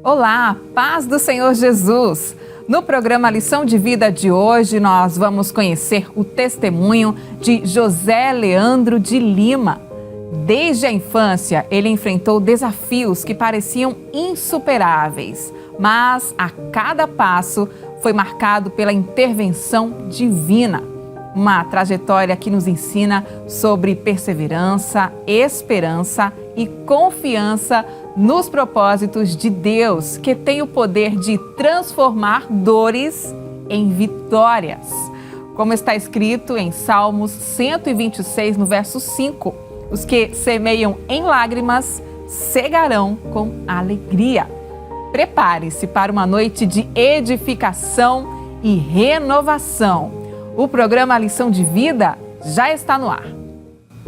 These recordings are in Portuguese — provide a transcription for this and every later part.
Olá, paz do Senhor Jesus! No programa Lição de Vida de hoje, nós vamos conhecer o testemunho de José Leandro de Lima. Desde a infância, ele enfrentou desafios que pareciam insuperáveis, mas a cada passo foi marcado pela intervenção divina. Uma trajetória que nos ensina sobre perseverança, esperança e confiança nos propósitos de Deus, que tem o poder de transformar dores em vitórias. Como está escrito em Salmos 126, no verso 5, os que semeiam em lágrimas cegarão com alegria. Prepare-se para uma noite de edificação e renovação. O programa Lição de Vida já está no ar.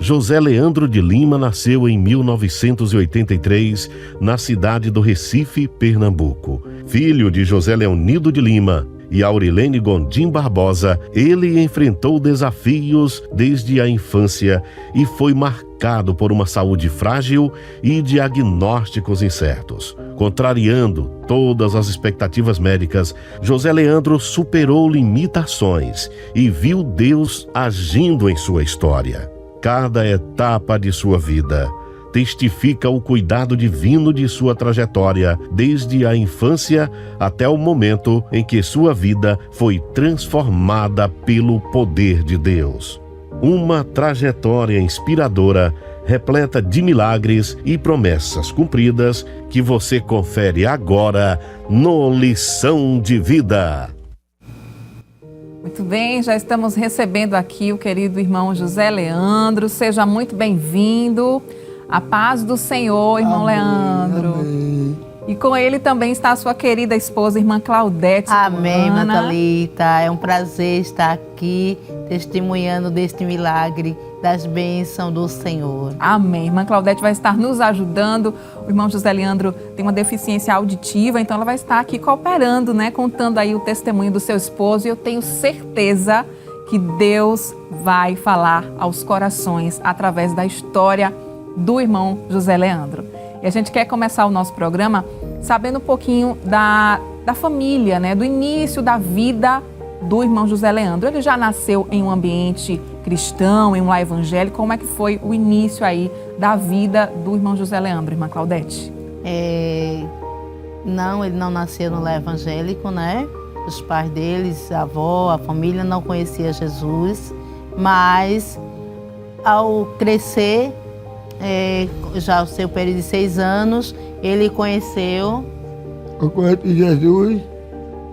José Leandro de Lima nasceu em 1983, na cidade do Recife, Pernambuco. Filho de José Leonido de Lima e Aurilene Gondim Barbosa, ele enfrentou desafios desde a infância e foi marcado por uma saúde frágil e diagnósticos incertos. Contrariando todas as expectativas médicas, José Leandro superou limitações e viu Deus agindo em sua história. Cada etapa de sua vida testifica o cuidado divino de sua trajetória, desde a infância até o momento em que sua vida foi transformada pelo poder de Deus. Uma trajetória inspiradora, repleta de milagres e promessas cumpridas, que você confere agora no Lição de Vida. Muito bem, já estamos recebendo aqui o querido irmão José Leandro. Seja muito bem-vindo. A paz do Senhor, irmão Amém, Leandro. amém. E com ele também está a sua querida esposa, irmã Claudete. Amém, irmã Ana. Thalita. É um prazer estar aqui testemunhando deste milagre, das bênçãos do Senhor. Amém. Irmã Claudete vai estar nos ajudando. O irmão José Leandro tem uma deficiência auditiva, então ela vai estar aqui cooperando, né? Contando aí o testemunho do seu esposo. E eu tenho certeza que Deus vai falar aos corações através da história do irmão José Leandro. E a gente quer começar o nosso programa sabendo um pouquinho da família, né? Do início da vida do irmão José Leandro. Ele já nasceu em um ambiente cristão, em um lar evangélico. Como é que foi o início aí da vida do irmão José Leandro, irmã Claudete? Não, ele não nasceu no lar evangélico, né? Os pais deles, a avó, a família não conhecia Jesus, mas ao crescer, já o seu período de 6 anos, ele conheceu. Eu conheci Jesus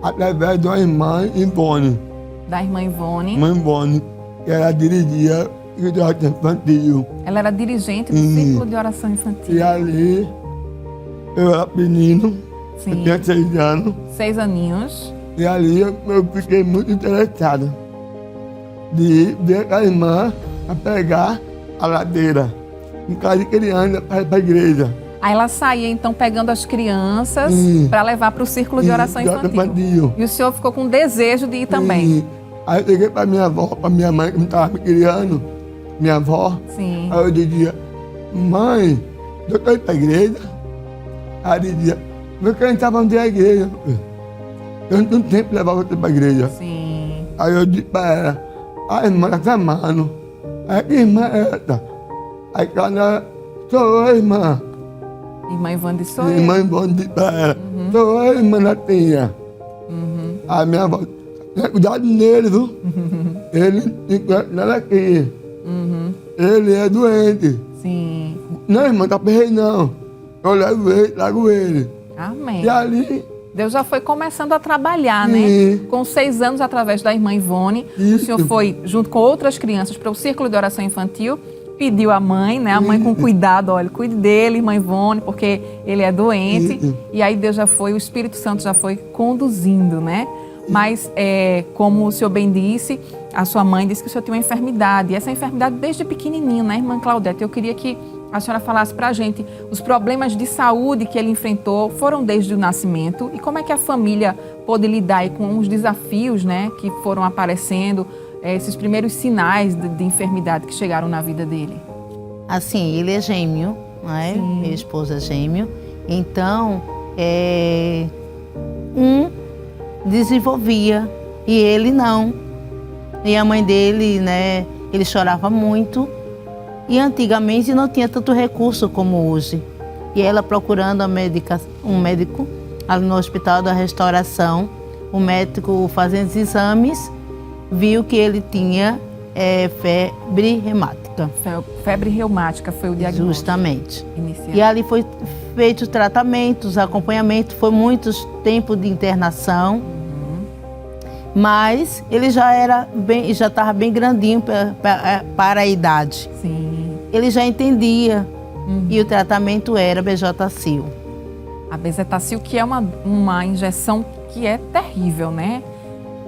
através de uma irmã Ivone. Da irmã Ivone. Irmã Ivone, que ela dirigia o oração infantil. Ela era dirigente do Círculo de Oração Infantil. E ali, eu era menino, Sim. eu tinha 6 anos. 6 aninhos. E ali eu fiquei muito interessado de ver aquela irmã a pegar a ladeira. Em casa de criança, para ir para a igreja. Aí ela saía, então, pegando as crianças para levar para o Círculo de Oração Infantil. E o senhor ficou com desejo de ir também. Aí eu cheguei para minha avó, para minha mãe, que não estava me criando, minha avó. Sim. Aí eu dizia, mãe, eu estou indo para a igreja. Aí ela dizia, meu quero entrar para onde é a igreja. Eu não tenho tempo de levar você para a igreja. Sim. Aí eu disse para ela, a irmã está chamando. Aí que irmã é essa? Aí ela, sou eu, irmã. Irmã Ivone disse, sou eu. Irmã Ivone disse para ela, sou eu, irmã Natinha. Aí minha avó, tenha cuidado nele, viu? Ele enquanto nada aqui. Ele é doente. Sim. Não, irmã, tá perreiro não. Eu levo ele. Amém. E ali, Deus já foi começando a trabalhar, né? Sim. Com 6 anos, através da irmã Ivone, o Isso. senhor foi, junto com outras crianças, para o Círculo de Oração Infantil, pediu à mãe, né? A mãe com cuidado, olha, cuide dele, irmã Ivone, porque ele é doente. Isso. E aí Deus já foi, o Espírito Santo já foi conduzindo, né? Mas, como o senhor bem disse, a sua mãe disse que o senhor tinha uma enfermidade. E essa enfermidade desde pequenininho, né, irmã Claudete? Eu queria que a senhora falasse pra gente os problemas de saúde que ele enfrentou foram desde o nascimento e como é que a família pôde lidar aí com os desafios, né, que foram aparecendo, esses primeiros sinais de enfermidade que chegaram na vida dele. Assim, ele é gêmeo, né? Sim. Minha esposa é gêmeo. Então, um desenvolvia e ele não. E a mãe dele, né, ele chorava muito. E antigamente não tinha tanto recurso como hoje. E ela procurando um médico ali no Hospital da Restauração, o médico fazendo os exames, viu que ele tinha febre reumática. Febre reumática foi o diagnóstico. Justamente. Inicial. E ali foi feito tratamentos, acompanhamento, foi muitos tempos de internação. Mas ele já estava bem grandinho para a idade. Sim. Ele já entendia. E o tratamento era Bezetacil. A Bezetacil, que é uma injeção que é terrível, né?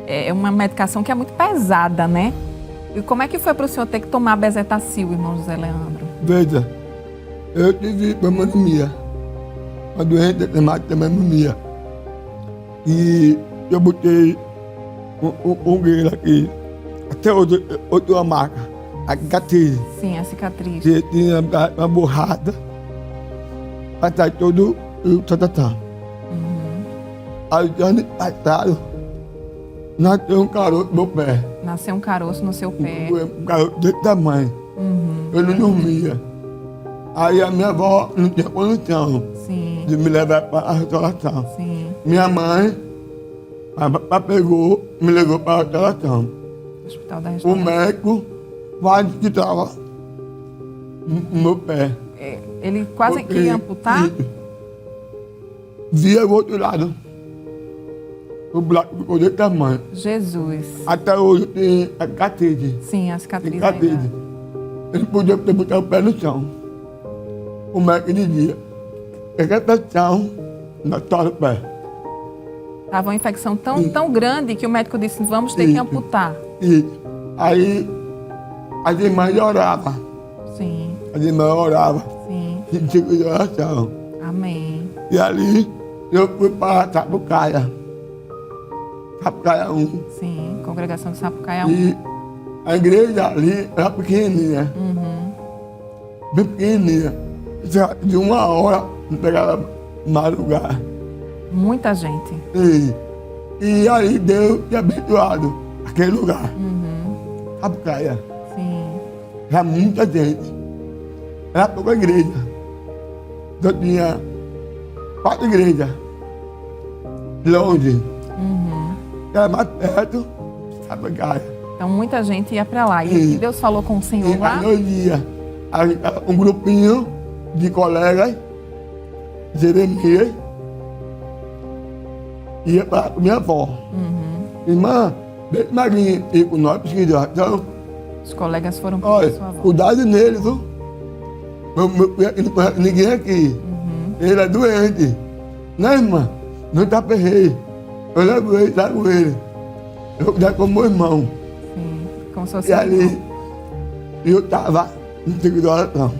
É uma medicação que é muito pesada, né? E como é que foi para o senhor ter que tomar Bezetacil, irmão José Leandro? Veja, eu tive pneumonia, uma doença chamada pneumonia. E eu botei um guerreiro aqui, até hoje eu tenho uma marca, a cicatriz. Sim, a cicatriz. Que tinha uma borrada, atrás todo o tatatá. Aí, ano passado, nasceu um caroço no meu pé. Nasceu um caroço no seu pé. Um caroço desse tamanho. Eu não dormia. Aí a minha avó não tinha condição Sim. de me levar para a restauração. Sim. Minha mãe, a papai pegou, me levou para a restauração. Hospital da O Restauração. médico quase que estava no meu pé. Ele quase que ia amputar? Via o outro lado. O buraco ficou desse tamanho. Jesus. Até hoje tem a cicatriz. Sim, a cicatriz Cicatriz. ainda. Ele podia ter botado o pé no chão. O médico dizia, essa pressão na tua do pé. Estava uma infecção tão grande que o médico disse, vamos ter que amputar. E aí as irmãs oravam. Sim, As irmãs oravam. sim. De oração. Amém. E ali eu fui para Sapucaia. Sapucaia 1. Sim, congregação de Sapucaia 1. E a igreja ali era pequenininha. Bem pequenininha. De uma hora não pegava mais lugar. Muita gente. E aí Deus tinha abençoado aquele lugar. Sapucaia. Sim. Era muita gente. Era pouca igreja. Eu tinha 4 igrejas. Longe. Era mais perto, Sapucaia. Então muita gente ia para lá. E Deus falou com o Senhor E lá? a noite dia, um grupinho de colegas, Jeremias, ia para minha avó. Irmã, deixa Marinha ir com nós pesquisar. Então, Os colegas foram para olha, sua avó. cuidado nele, viu? Não conhece ninguém aqui. Ele é doente. Não, irmã, não tá perreio. Eu levo ele, trago ele. Eu vou cuidar como meu irmão. Sim, como se fosse E ali, eu estava no segundo oração,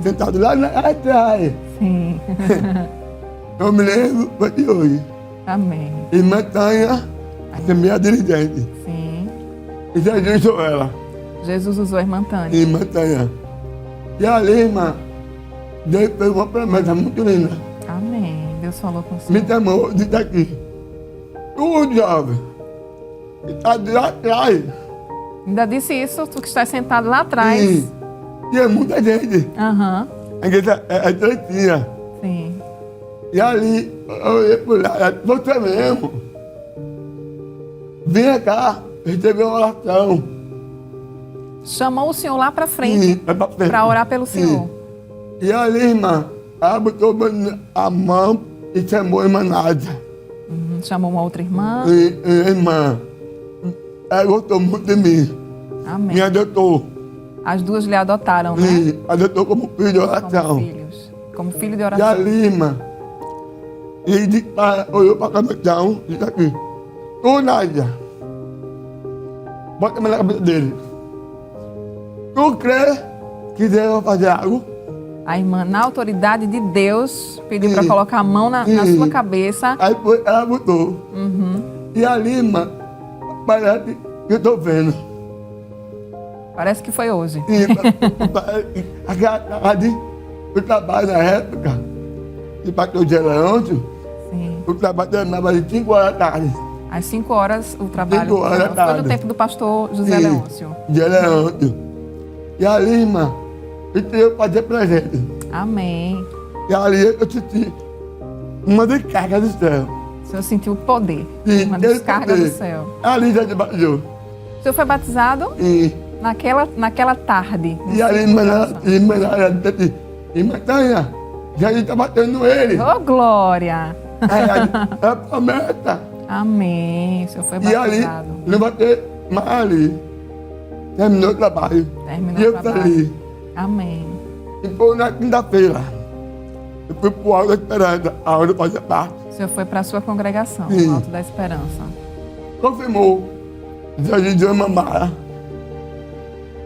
sentado lá atrás. Sim. Eu me lembro de hoje. Amém. Irmã Tânia, essa é minha dirigente. Sim. E Jesus sou ela, Jesus usou a irmã Tânia. irmã Tânia. E ali, irmã, Deus fez uma promessa muito linda. Amém. Deus falou com o Me Senhor. chamou de daqui. Tu, jovem, que está de lá atrás. Ainda disse isso, tu que está sentado lá atrás. E tinha muita gente. Aham. A igreja é estreitinha. Sim. E ali, eu ia por lá, você mesmo. Vinha cá, recebeu uma oração. Chamou o Senhor lá para frente Para para orar pelo Senhor. E ali, irmã, ela botou a mão e chamou a irmã Nádia. Chamou uma outra irmã. E, irmã, ela gostou muito de mim. Amém. Me adotou. As duas lhe adotaram, né? E adotou como filho de Como oração. filhos. Como filho de E oração. ali, irmã, ele olhou para a cabeção e disse aqui, ô Nádia, bota a mão na cabeça dele. Tu crê que Deus vai fazer algo? A irmã, na autoridade de Deus, pediu para Sim. colocar a mão na Sim. sua cabeça. Aí ela botou. E ali, irmã, parece que eu estou vendo. Parece que foi hoje. E aquela tarde, eu trabalho na época, e bateu o dia ontem, Sim. o trabalho terminava às 5 horas da tarde. Às 5 horas o trabalho 5 horas da foi tarde. no tempo do pastor José Leôncio. Dia ontem. E ali, irmã, eu fazia presente. Amém. E ali eu senti uma descarga do céu. O senhor sentiu o poder, Sim, uma aquele descarga poder. do céu. Ali já te bateu. O senhor foi batizado naquela tarde. E ali, irmã Tânia, já está batendo ele. Ô, glória! É promessa. Amém. O senhor foi E ali, batizado. não bateu mais ali. Terminou o trabalho. Terminou E o eu trabalho. feliz. Amém. E foi na quinta-feira. Eu fui pro Alto da Esperança, aonde eu fazia parte. O senhor foi para a sua congregação, Sim. no Alto da Esperança. Confirmou. Já de Mamara.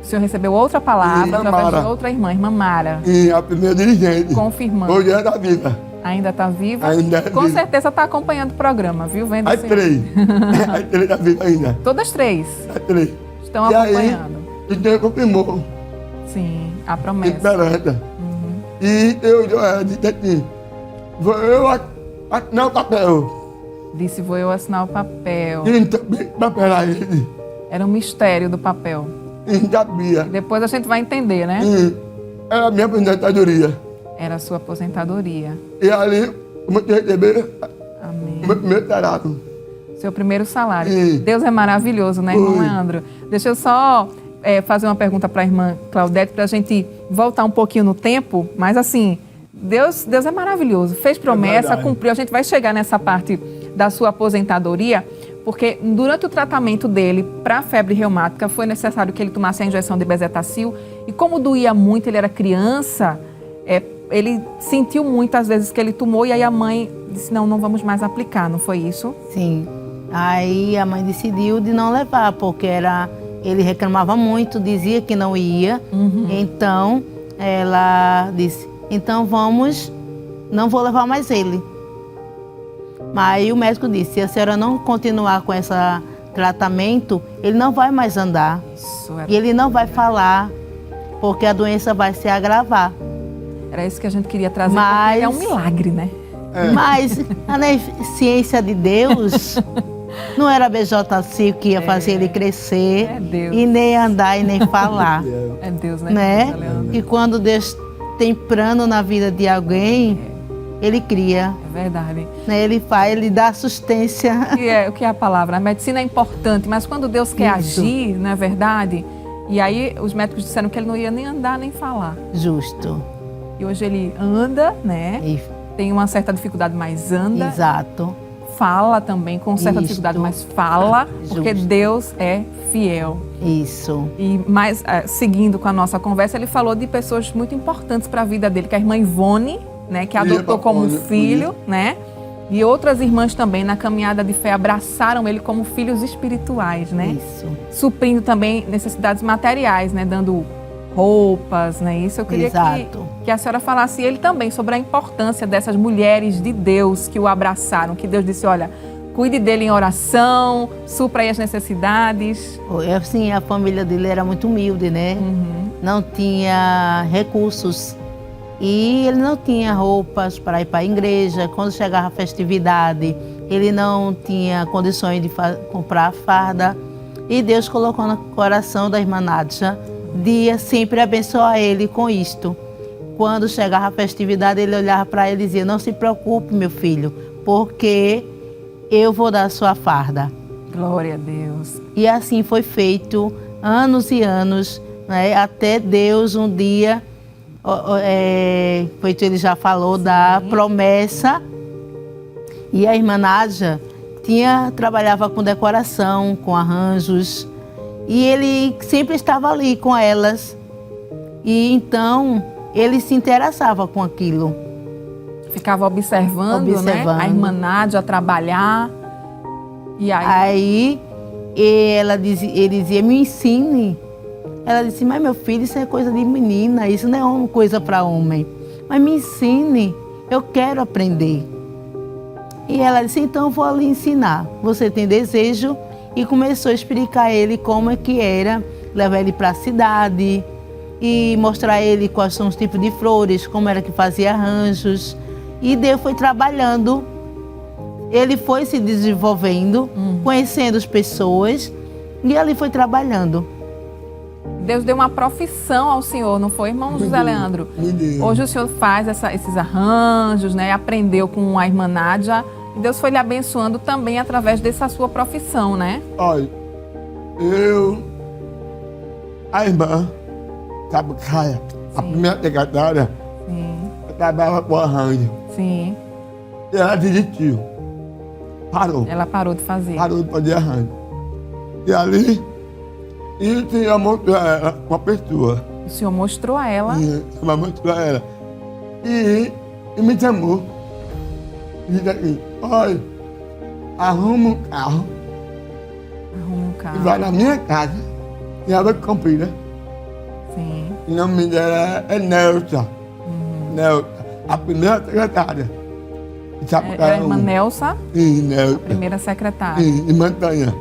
O senhor recebeu outra palavra Sim, através de Mara. outra irmã Mara, E a primeira dirigente. confirmando. Hoje ela está viva. Ainda está viva? Ainda é Com viva. certeza está acompanhando o programa, viu? Vendo As assim. três. As três está viva ainda. Todas três As três. estão E aí, acompanhando. então confirmou. Sim, a promessa. Esperança. E eu disse assim, vou eu assinar o papel. Disse, vou eu assinar o papel. E então, papel a ele. Era um mistério do papel. E sabia. Depois a gente vai entender, né? E era a minha aposentadoria. Era a sua aposentadoria. E ali, eu receber Amém. o meu primeiro salário. Seu primeiro salário. Sim. Deus é maravilhoso, né, irmão Oi. Leandro? Deixa eu só fazer uma pergunta para a irmã Claudete, para a gente voltar um pouquinho no tempo. Mas assim, Deus é maravilhoso. Fez promessa, verdade. cumpriu. A gente vai chegar nessa parte da sua aposentadoria, porque durante o tratamento dele para a febre reumática, foi necessário que ele tomasse a injeção de bezetacil. E como doía muito, ele era criança, ele sentiu muito às vezes que ele tomou, e aí a mãe disse, não vamos mais aplicar, não foi isso? Sim. Aí a mãe decidiu de não levar, porque ele reclamava muito, dizia que não ia. Então, ela disse, então não vou levar mais ele. Mas aí o médico disse, se a senhora não continuar com esse tratamento, ele não vai mais andar. Isso E ele não vai falar, porque a doença vai se agravar. era isso que a gente queria trazer, Mas- porque é um milagre, né? Mas a ciência de Deus não era a BJC que ia fazer ele crescer, É Deus. e nem andar e nem falar, É Deus, né? né? José Leandro? E quando Deus tem plano na vida de alguém, ele cria, É verdade. né? Ele dá assistência. O que é a palavra? A medicina é importante, mas quando Deus quer Isso. agir, não é verdade? E aí os médicos disseram que ele não ia nem andar nem falar. Justo. E hoje ele anda, né? E- Tem uma certa dificuldade, mas anda. Exato. Fala também com certa Isto. dificuldade, mas fala, porque Justo. Deus é fiel. Isso. E mais, seguindo com a nossa conversa, ele falou de pessoas muito importantes para a vida dele, que é a irmã Ivone, né, que adotou como Ivone, filho, né? E outras irmãs também na caminhada de fé abraçaram ele como filhos espirituais, né? Isso. Suprindo também necessidades materiais, né, dando roupas, né? Isso eu queria Exato. que a senhora falasse ele também sobre a importância dessas mulheres de Deus que o abraçaram, que Deus disse, olha, cuide dele em oração, supra aí as necessidades. Assim, a família dele era muito humilde, né? Não tinha recursos. E ele não tinha roupas para ir para a igreja. Quando chegava a festividade, ele não tinha condições de comprar a farda. E Deus colocou no coração da irmã Nádia de sempre abençoar ele com isto. Quando chegava a festividade, ele olhava para ele e dizia, não se preocupe, meu filho, porque eu vou dar a sua farda. Glória a Deus. E assim foi feito anos e anos, né? Até Deus um dia, feito ele já falou da promessa. E a irmã Nádia trabalhava com decoração, com arranjos, e ele sempre estava ali com elas. E então ele se interessava com aquilo. Ficava observando, né? Observando. A irmã Nádia trabalhar. E aí, Ele dizia, me ensine. Ela disse, mas meu filho, isso é coisa de menina, isso não é uma coisa para homem. Mas me ensine, eu quero aprender. E ela disse, então eu vou lhe ensinar. Você tem desejo? E começou a explicar a ele como é que era, levar ele para a cidade e mostrar a ele quais são os tipos de flores, como era que fazia arranjos. E Deus foi trabalhando. Ele foi se desenvolvendo, conhecendo as pessoas, e ali foi trabalhando. Deus deu uma profissão ao senhor, não foi, irmão José Leandro? Me deu. Hoje o senhor faz esses arranjos, né? Aprendeu com a irmã Nádia. E Deus foi lhe abençoando também através dessa sua profissão, né? Olha, a irmã, sabe, Caia, a primeira secretária, Sim, trabalhava com arranjo. sim. E ela desistiu. Parou. Ela parou de fazer. Parou de fazer arranjo. E ali, e o Senhor mostrou a ela uma pessoa. O senhor mostrou a ela. E ela mostrou a ela. E me chamou. E disse assim, olha, arruma um carro Arruma um e carro. vai na minha casa. E ela vai cumprir, né? Sim. O nome dela é Nelsa. Nelsa, a primeira secretária. Sabe, É a irmã Nelsa, Sim, Nelsa. primeira secretária. Sim, em Montanha.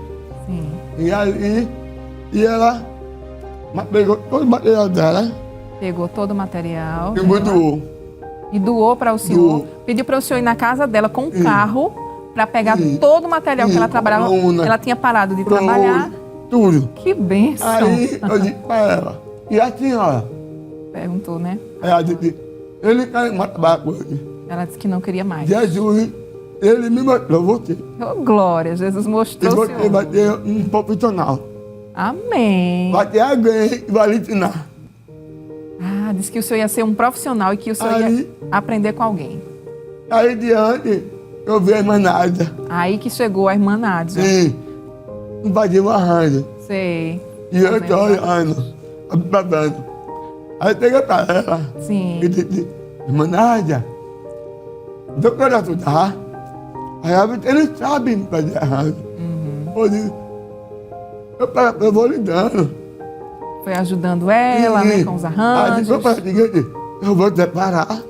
Sim. E ali, e ela pegou todo o material dela Pegou todo o material e me dela doou. e doou para o senhor. Doou. Pediu para o senhor ir na casa dela com um Sim. carro para pegar Sim. todo o material que ela Sim, trabalhava. coluna, Ela tinha parado de trabalhar. Tudo. Que bênção. Aí eu disse para ela, e a senhora? Perguntou, né? Ela disse, ele quer mais trabalhar com ele. Ela disse que não queria mais. Jesus, ele me mostrou você. Oh, glória, Jesus E mostrou o você senhor. vai ter um profissional. Amém. Vai ter alguém que vai lhe ensinar. Ah, disse que o senhor ia ser um profissional e que o senhor Aí- ia aprender com alguém. Aí diante, eu vi a irmã Nádia. Aí que chegou a irmã Nádia. Sim. Fazer um arranjo. Sei. E eu estou olhando, observando. Aí peguei para ela Sim. e disse, irmã Nádia, eu quero ajudar. Aí ela disse, ele sabe fazer arranjo. Eu disse, eu vou lhe dando. Foi ajudando ela, né, com os Aí arranjos. disse, eu falei o seguinte, eu vou separar.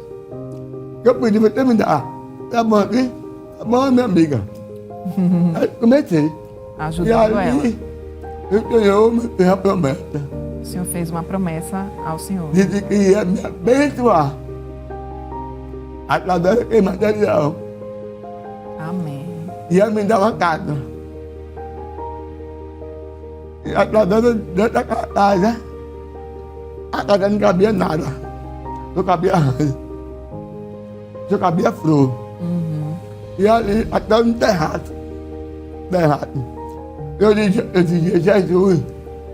Eu pedi para você me dar. Tá bom aqui? Tá bom, minha amiga. Aí comecei. E Ajudando ela. aí, o Senhor me fez a promessa. O senhor fez uma promessa ao senhor. Disse que ia me abençoar através daquele material. Amém. Ia me dar uma casa. E através dessa casa, a casa não cabia nada. Só cabia arranjo. Só cabia flor. E ali, até no terraço. Eu disse, Jesus,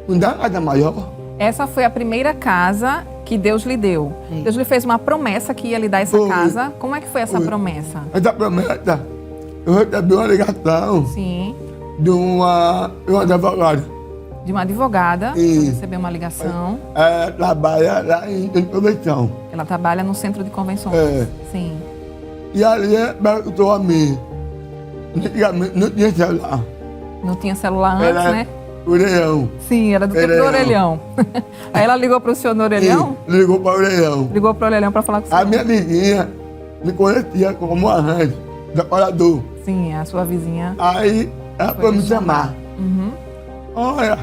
me dá uma casa maior. Essa foi a primeira casa que Deus lhe deu. Sim. Deus lhe fez uma promessa que ia lhe dar essa Foi. casa. Como é que foi essa Foi. promessa? Essa promessa, eu recebi uma ligação Sim. de uma advogada. De uma advogada. Sim. Recebeu uma ligação. Ela trabalha lá em convenção. Ela trabalha no centro de convenções. É. Sim. E ali perguntou a mim. Antigamente não tinha celular. Não tinha celular antes, Era né? orelhão. Sim, era do tempo do orelhão. Aí ela ligou para o senhor no orelhão? E ligou para o orelhão. Ligou para o orelhão para falar com o senhor. A minha vizinha me conhecia como arranjo, decorador. Sim, a sua vizinha. Aí ela foi me chamar. Uhum. Olha,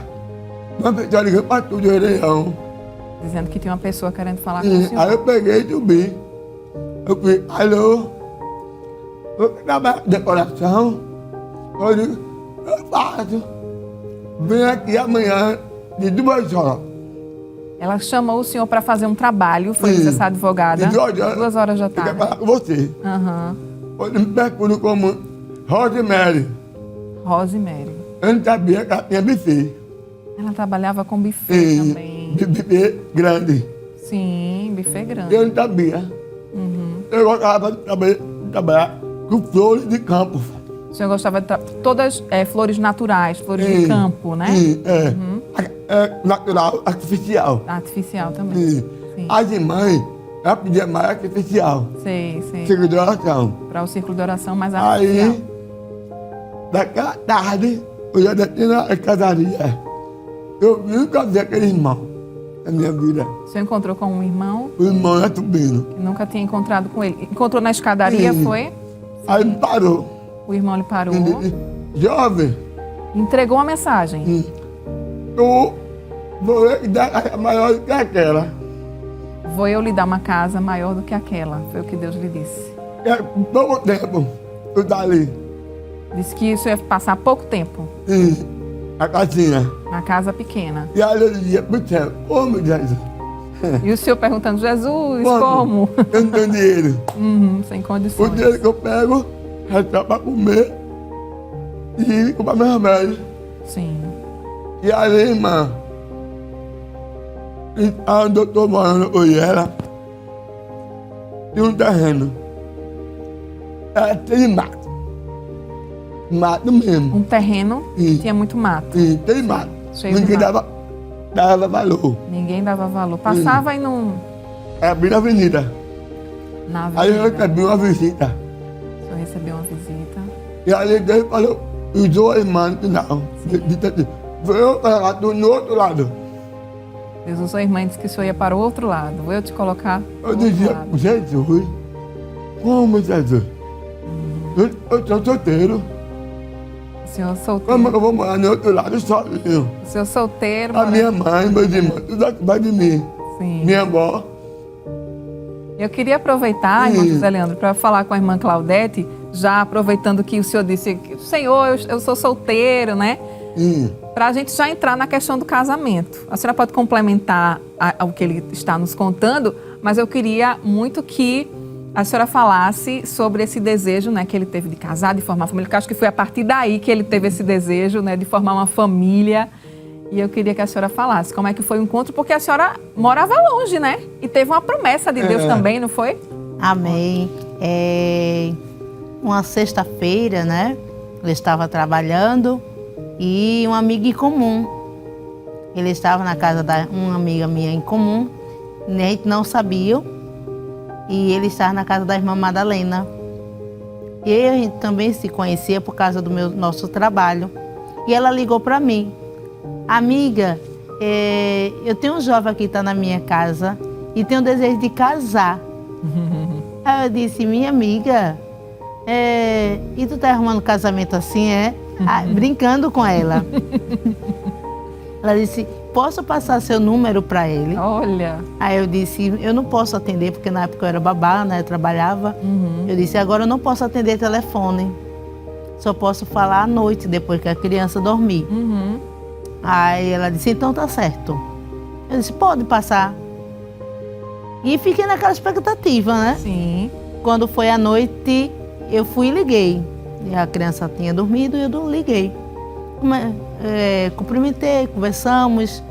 uma vez eu liguei para tudo de orelhão. Dizendo que tinha uma pessoa querendo falar com o E senhor. aí eu peguei e subi. Eu fui, alô? Eu trabalho com decoração. Eu digo, eu faço. Vem aqui amanhã de 2 horas. Ela chamou o senhor para fazer um trabalho, foi Sim. dizer essa advogada. De 2 horas. 2 horas da Eu quero tarde. falar com você. Aham. Ele me perguntou como Rosemary. Rosemary. Eu não sabia que ela tinha buffet. Ela trabalhava com buffet E também. buffet grande. Sim, buffet grande. Eu não sabia. Eu gostava de trabalhar com flores de campo. O senhor gostava de todas flores naturais, flores de Sim. campo, né? Sim, é natural, artificial. Artificial também. Sim. Sim. As mães, ela pedia mais artificial. Sei, sei. Segundo de oração. Para o círculo de oração mais artificial. Aí, daquela tarde, eu já desci na casaria. Eu nunca vi aquele irmão na minha vida. O senhor encontrou com um irmão O irmão é subindo. que nunca tinha encontrado com ele. Encontrou na escadaria, Sim. foi? Aí me parou. O irmão lhe parou. E disse, jovem, Entregou uma mensagem. eu vou lhe dar a maior do que aquela. Vou eu lhe dar uma casa maior do que aquela. Foi o que Deus lhe disse. É pouco tempo. Eu tá ali. Disse que isso ia passar pouco tempo E a casinha. na casa pequena. E aí eu dizia pro céu, ô meu Jesus, E o senhor perguntando, Jesus, como? Eu não tenho dinheiro. Sem O condições. dinheiro que eu pego é só pra comer e comprar meu remédio. Sim. E aí, irmã, onde eu tô morando, eu e ela, tinha um terreno. Era cheio de mato. Mato mesmo. Um terreno Sim. tinha muito mato. E cheio de mato. Cheio de Ninguém mato. dava valor. Ninguém dava valor. Passava e não... Era bem na avenida. Na Aí eu avenida. recebi uma visita. O senhor recebeu uma visita. E aí Deus falou, usou a irmã no final. Disse assim, vou eu colocar tu no outro lado. Deus usou a irmã e disse que o senhor ia para o outro lado. Vou eu te colocar do Eu outro dizia, lado. Jesus, como Jesus? Eu sou solteiro. O senhor Como é solteiro. que eu vou morar no outro lado sozinho? O senhor solteiro. A morando- minha mãe, meus irmãos, tudo aqui vai de mim. Sim. Minha avó. Eu queria aproveitar, irmão José Leandro, para falar com a irmã Claudete, já aproveitando que o senhor disse, Senhor, eu sou solteiro, né? Para a gente já entrar na questão do casamento. A senhora pode complementar o que ele está nos contando, mas eu queria muito que a senhora falasse sobre esse desejo, né, que ele teve de casar, de formar família, porque eu acho que foi a partir daí que ele teve esse desejo, né, de formar uma família. E eu queria que a senhora falasse como é que foi o encontro, porque a senhora morava longe, né? E teve uma promessa de Deus também, não foi? Amém. Uma sexta-feira, né? Eu estava trabalhando e um amigo em comum. Ele estava na casa de uma amiga minha em comum, a gente não sabia. E ele estava na casa da irmã Madalena. E a gente também se conhecia por causa do nosso trabalho. E ela ligou para mim. Amiga, eu tenho um jovem aqui que está na minha casa e tem o desejo de casar. Aí eu disse, minha amiga, e tu tá arrumando casamento assim, é? Brincando com ela. Ela disse, posso passar seu número para ele? Olha. Aí eu disse, eu não posso atender, porque na época eu era babá, né? Eu trabalhava. Eu disse, agora eu não posso atender telefone. Só posso falar à noite, depois que a criança dormir. Aí ela disse, então tá certo. Eu disse, pode passar. E fiquei naquela expectativa, né? Sim. Quando foi à noite, eu fui e liguei. E a criança tinha dormido e eu não liguei. Cumprimentei, conversamos.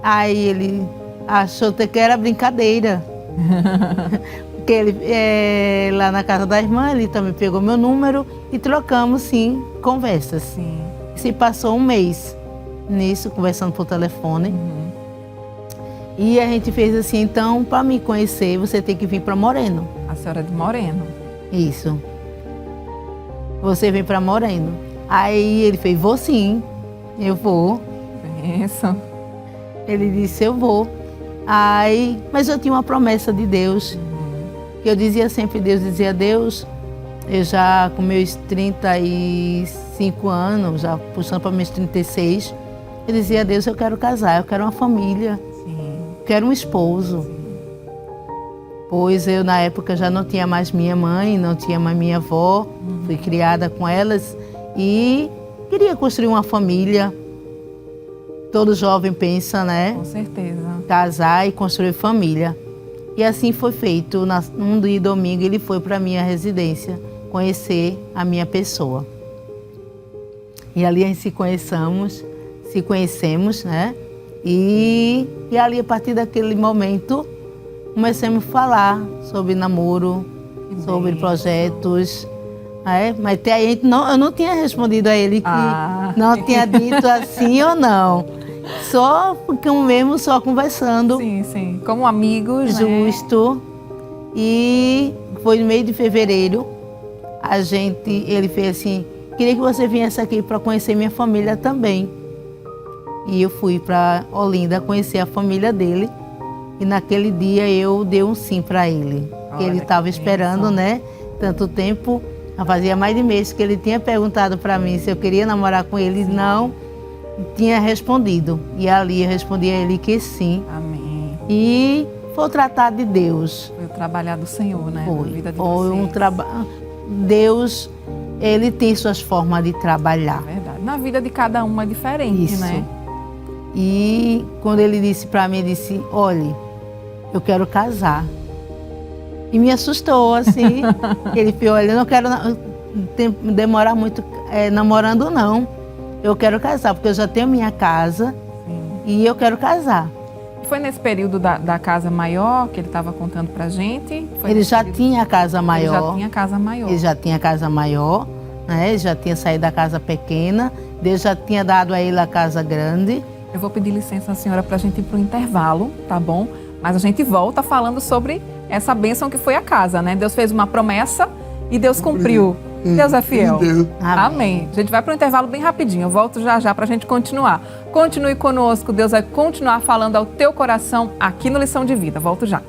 Aí ele achou que era brincadeira. Porque ele, lá na casa da irmã, ele também pegou meu número e trocamos, sim, conversas. Sim. Se passou um mês nisso, conversando por telefone. E a gente fez assim, então, para me conhecer, você tem que vir para Moreno. A senhora de Moreno. Isso. Você vem para Moreno. Aí ele fez, vou sim, eu vou. Isso. Ele disse, eu vou. Aí, mas eu tinha uma promessa de Deus. Que eu dizia sempre, Deus dizia, Deus, eu já com meus 35 anos, já puxando para meus 36, eu dizia, Deus, eu quero casar, eu quero uma família, quero um esposo. Pois eu, na época, já não tinha mais minha mãe, não tinha mais minha avó, fui criada com elas e queria construir uma família. Todo jovem pensa, né? Com certeza. Casar e construir família. E assim foi feito. Num dia domingo ele foi para a minha residência conhecer a minha pessoa. E ali a gente se conhecemos, né? E ali, a partir daquele momento, começamos a falar sobre namoro, sobre projetos. Mas até aí eu não tinha respondido a ele que não tinha dito assim ou não. Só ficamos mesmo só conversando. Sim, sim. Como amigos, Justo. E foi no meio de fevereiro. Ele fez assim, queria que você viesse aqui para conhecer minha família também. E eu fui para Olinda conhecer a família dele. E naquele dia eu dei um sim para ele. Ele estava esperando, né? Tanto tempo. Fazia mais de mês que ele tinha perguntado para mim se eu queria namorar com ele. Não tinha respondido. E ali eu respondi a ele que sim. Amém. E foi o tratar de Deus. Foi o trabalhar do Senhor, né? Na vida de Foi um vocês. trabalho. Deus, Ele tem suas formas de trabalhar. É verdade. Na vida de cada um é diferente, Isso. né? E quando ele disse para mim, ele disse, olhe, eu quero casar. E me assustou, assim. Ele falou, olha, eu não quero demorar muito namorando, não. Eu quero casar, porque eu já tenho minha casa. Sim. E eu quero casar. Foi nesse período da casa maior que ele estava contando pra gente? Foi Ele nesse já período- tinha a casa maior. Ele já tinha casa maior. Ele já tinha casa maior, né? Ele já tinha saído da casa pequena. Deus já tinha dado a ele a casa grande. Eu vou pedir licença à senhora para a gente ir para o intervalo, tá bom? Mas a gente volta falando sobre essa bênção que foi a casa, né? Deus fez uma promessa e Deus cumpriu. Deus é fiel. Deus. Amém. A gente vai para o intervalo bem rapidinho. Eu volto já já para a gente continuar. Continue conosco. Deus vai continuar falando ao teu coração aqui no Lição de Vida. Volto já.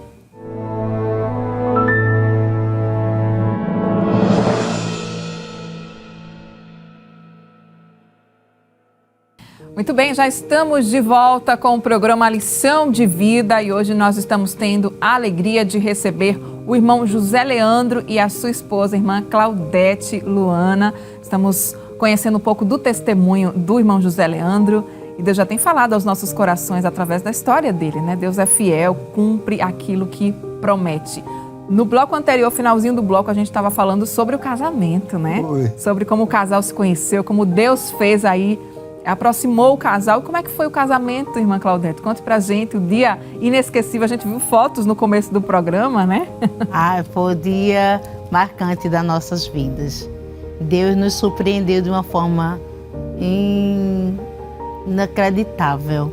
Muito bem, já estamos de volta com o programa Lição de Vida e hoje nós estamos tendo a alegria de receber o irmão José Leandro e a sua esposa, a irmã Claudete Luana. Estamos conhecendo um pouco do testemunho do irmão José Leandro e Deus já tem falado aos nossos corações através da história dele, né? Deus é fiel, cumpre aquilo que promete. No bloco anterior, finalzinho do bloco, a gente estava falando sobre o casamento, né? Foi. Sobre como o casal se conheceu, como Deus fez aí, aproximou o casal. Como é que foi o casamento, irmã Claudete? Conte pra gente, o dia inesquecível. A gente viu fotos no começo do programa, né? Foi o dia marcante das nossas vidas. Deus nos surpreendeu de uma forma inacreditável,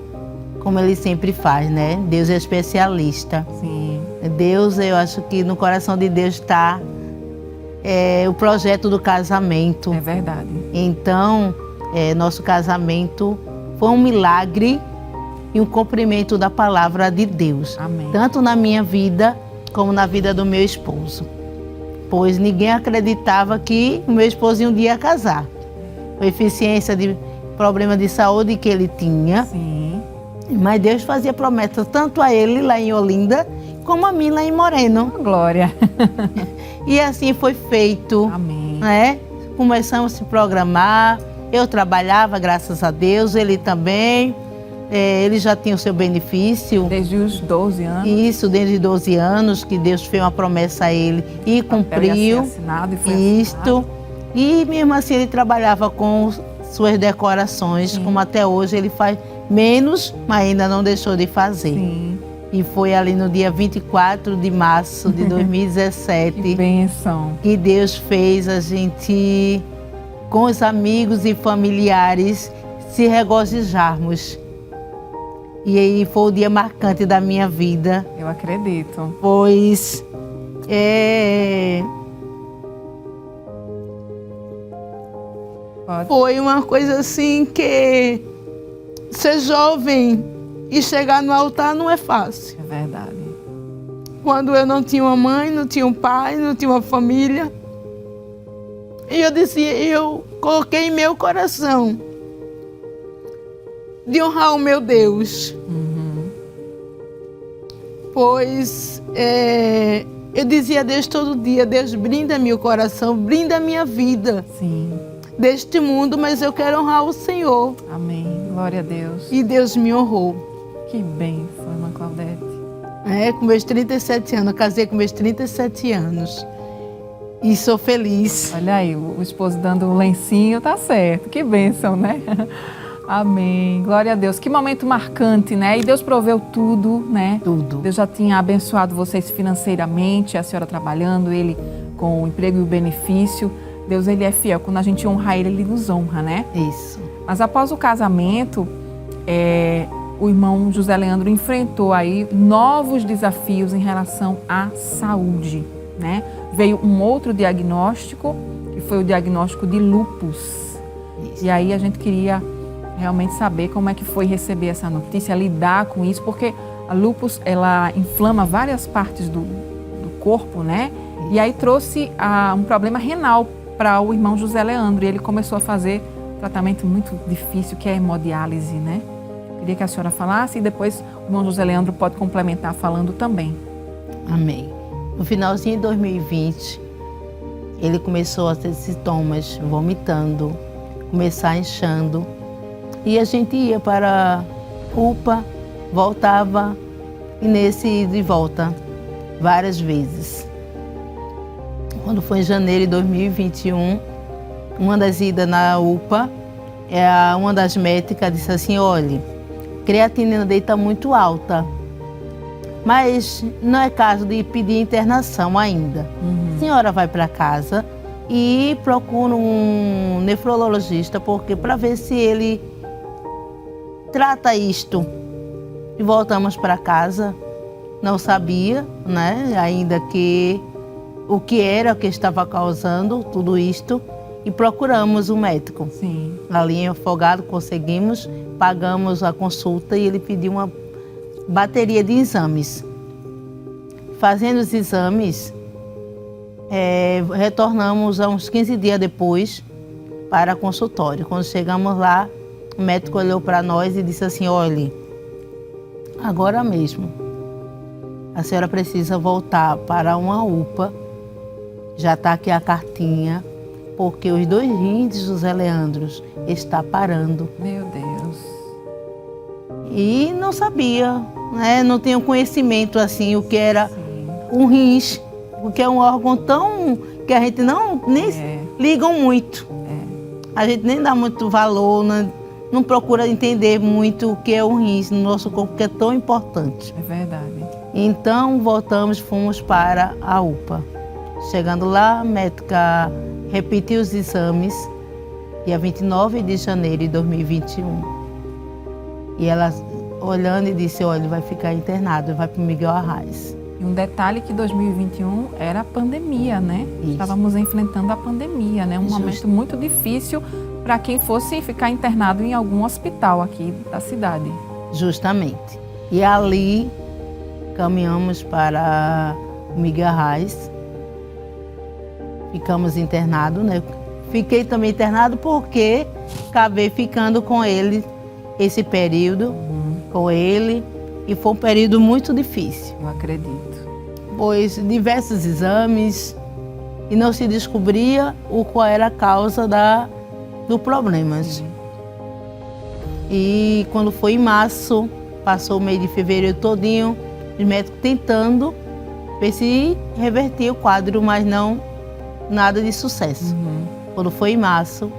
como Ele sempre faz, né? Deus é especialista. Sim. Deus, eu acho que no coração de Deus está o projeto do casamento. É verdade. Então, nosso casamento foi um milagre e um cumprimento da palavra de Deus. Amém. Tanto na minha vida, como na vida do meu esposo. Pois ninguém acreditava que o meu esposo um dia ia casar. Com eficiência de problema de saúde que ele tinha. Sim. Mas Deus fazia promessas tanto a ele lá em Olinda, como a mim lá em Moreno. Glória. E assim foi feito. Amém. Né? Começamos a se programar. Eu trabalhava, graças a Deus, ele também. Ele já tinha o seu benefício. Desde os 12 anos. Isso, desde 12 anos, que Deus fez uma promessa a ele e cumpriu. Assinado e foi Isto. assinado. E mesmo assim ele trabalhava com suas decorações, Sim. como até hoje ele faz menos, mas ainda não deixou de fazer. Sim. E foi ali no dia 24 de março de 2017 Que bênção. que Deus fez a gente, com os amigos e familiares, se regozijarmos. E aí foi o dia marcante da minha vida, Eu acredito. pois Pode. foi uma coisa assim que ser jovem e chegar no altar não é fácil. É verdade. Quando eu não tinha uma mãe, não tinha um pai, não tinha uma família. E eu coloquei em meu coração de honrar o meu Deus. Pois eu dizia a Deus todo dia, Deus brinda meu coração, brinda a minha vida Sim. deste mundo, mas eu quero honrar o Senhor. Amém. Glória a Deus. E Deus me honrou. Que bênção, irmã Claudete. Com meus 37 anos, eu casei com meus 37 anos. E sou feliz. Olha aí, o esposo dando o lencinho, tá certo. Que bênção, né? Amém. Glória a Deus. Que momento marcante, né? E Deus proveu tudo, né? Tudo. Deus já tinha abençoado vocês financeiramente, a senhora trabalhando, ele com o emprego e o benefício. Deus, ele é fiel. Quando a gente honra ele, ele nos honra, né? Isso. Mas após o casamento, o irmão José Leandro enfrentou aí novos desafios em relação à saúde, né? Veio um outro diagnóstico, que foi o diagnóstico de lúpus. Isso. E aí a gente queria realmente saber como é que foi receber essa notícia, lidar com isso, porque a lúpus, ela inflama várias partes do corpo, né? E aí trouxe um problema renal para o irmão José Leandro. E ele começou a fazer um tratamento muito difícil, que é a hemodiálise, né? Queria que a senhora falasse e depois o irmão José Leandro pode complementar falando também. Amém. No finalzinho de 2020, ele começou a ter sintomas, vomitando, começar inchando. E a gente ia para a UPA, voltava, e nesse ida e volta, várias vezes. Quando foi em janeiro de 2021, uma das idas na UPA, uma das médicas disse assim, olha, a creatinina dele está muito alta, mas não é caso de pedir internação ainda. A senhora vai para casa e procura um nefrologista, porque para ver se ele trata isto. E voltamos para casa, não sabia, né, ainda que o que era o que estava causando tudo isto, e procuramos um médico. Sim. Ali em Afogado conseguimos, pagamos a consulta e ele pediu uma bateria de exames. Fazendo os exames, retornamos a uns 15 dias depois para o consultório. Quando chegamos lá, o médico olhou para nós e disse assim, olha, agora mesmo, a senhora precisa voltar para uma UPA, já está aqui a cartinha, porque os 2 rins de José Leandro está parando. Meu Deus. E não sabia, né? Não tinha conhecimento assim, o que era um rins, porque é um órgão tão que a gente nem ligam muito. A gente nem dá muito valor, não procura entender muito o que é um rins no nosso corpo, que é tão importante. É verdade. Então voltamos, fomos para a UPA. Chegando lá, a médica repetiu os exames, dia 29 de janeiro de 2021. E ela, olhando, e disse, olha, ele vai ficar internado, vai para o Miguel Arraes. E um detalhe que 2021 era a pandemia, né? Isso. Estávamos enfrentando a pandemia, né? Um momento muito difícil para quem fosse ficar internado em algum hospital aqui da cidade. Justamente. E ali caminhamos para o Miguel Arraes. Ficamos internados, né? Fiquei também internado porque acabei ficando com ele esse período, com ele, e foi um período muito difícil. Eu acredito. Pois diversos exames e não se descobria qual era a causa do problemas. E quando foi em março, passou o mês de fevereiro todinho, os médicos tentando ver se revertia o quadro, mas nada de sucesso. Quando foi em março,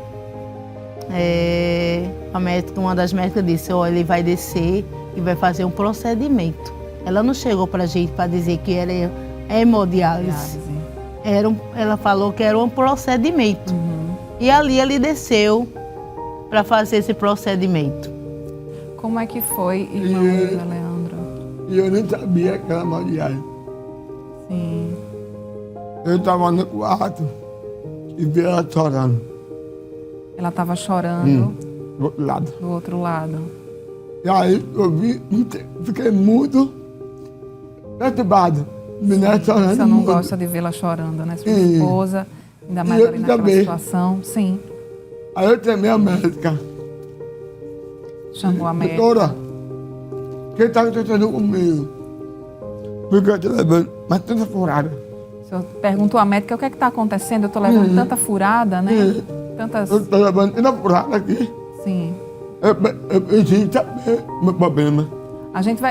uma das médicas disse, olha, ele vai descer e vai fazer um procedimento. Ela não chegou para a gente para dizer que era hemodiálise. Ela falou que era um procedimento. E ali ele desceu para fazer esse procedimento. Como é que foi, irmão José Leandro? E eu nem sabia que era hemodiálise. Sim. Eu estava no quarto e vi ela chorando. Ela estava chorando Do outro lado. do outro lado. E aí eu fiquei muito perturbado. Menina chorando. Você não muito. gosta de vê-la chorando, né? Sua Sim. esposa, ainda mais Eu ali naquela também. situação. Sim. Aí eu chamei a médica. Chamou a médica. Doutora, quem está acontecendo comigo? Porque eu estou levando mas tanta furada. O senhor perguntou à médica o que é que está acontecendo? Eu estou levando tanta furada, né? Tantas. Eu estou levando tanta furada aqui. Sim. Eu preciso saber o meu problema.